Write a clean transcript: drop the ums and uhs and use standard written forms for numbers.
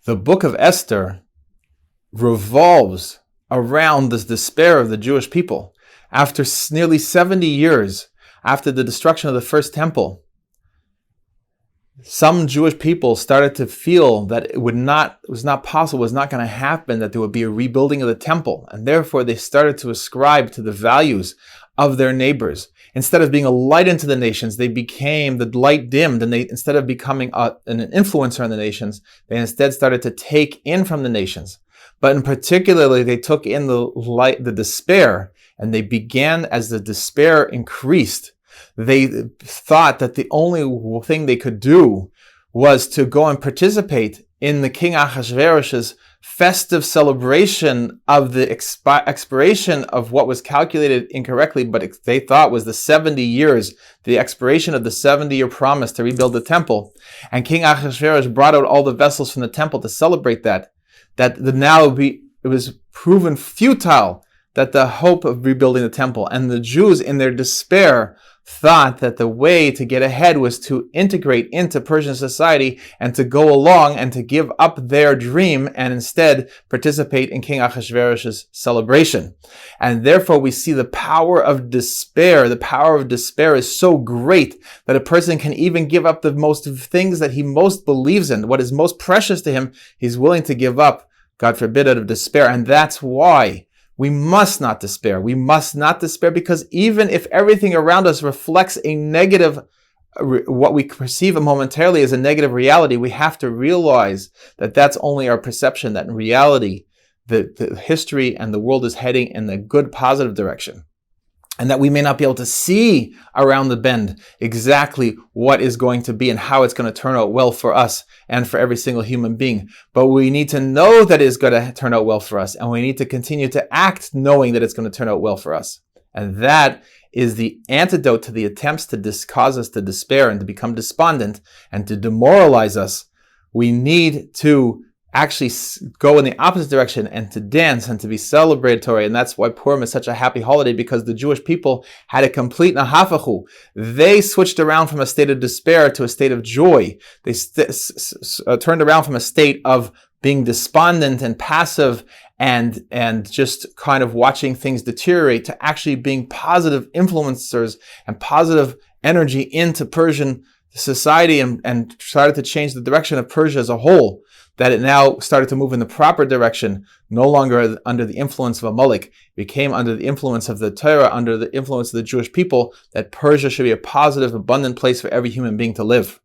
The book of Esther revolves around this despair of the Jewish people. After nearly 70 years after the destruction of the first temple, some Jewish people started to feel that it was not possible, was not going to happen, that there would be a rebuilding of the temple. And therefore they started to ascribe to the values of their neighbors. Instead of being a light into the nations, they became, the light dimmed, and instead of becoming an influencer on the nations, they instead started to take in from the nations. But in particularly, they took in the despair, and they began, as the despair increased, they thought that the only thing they could do was to go and participate in the King Ahasuerus's festive celebration of the expiration of what was calculated incorrectly, but they thought was the 70 years, the expiration of the 70-year promise to rebuild the temple. And King Ahasuerus brought out all the vessels from the temple to celebrate that it was proven futile, that the hope of rebuilding the temple. And the Jews, in their despair, thought that the way to get ahead was to integrate into Persian society and to go along and to give up their dream and instead participate in King Ahasuerus' celebration. And therefore we see the power of despair. The power of despair is so great that a person can even give up the most things that he most believes in. What is most precious to him, he's willing to give up, God forbid, out of despair. And that's why we must not despair. We must not despair, because even if everything around us reflects a negative, what we perceive momentarily as a negative reality, we have to realize that that's only our perception, that in reality, the history and the world is heading in the good, positive direction. And that we may not be able to see around the bend exactly what is going to be and how it's going to turn out well for us and for every single human being. But we need to know that it is going to turn out well for us, and we need to continue to act knowing that it's going to turn out well for us. And that is the antidote to the attempts to cause us to despair and to become despondent and to demoralize us. We need to actually go in the opposite direction and to dance and to be celebratory. And that's why Purim is such a happy holiday, because the Jewish people had a complete nahafachu. They switched around from a state of despair to a state of joy. They turned around from a state of being despondent and passive and just kind of watching things deteriorate to actually being positive influencers and positive energy into Persian society, and started to change the direction of Persia as a whole. That it now started to move in the proper direction, no longer under the influence of Amalek, became under the influence of the Torah, under the influence of the Jewish people, that Persia should be a positive, abundant place for every human being to live.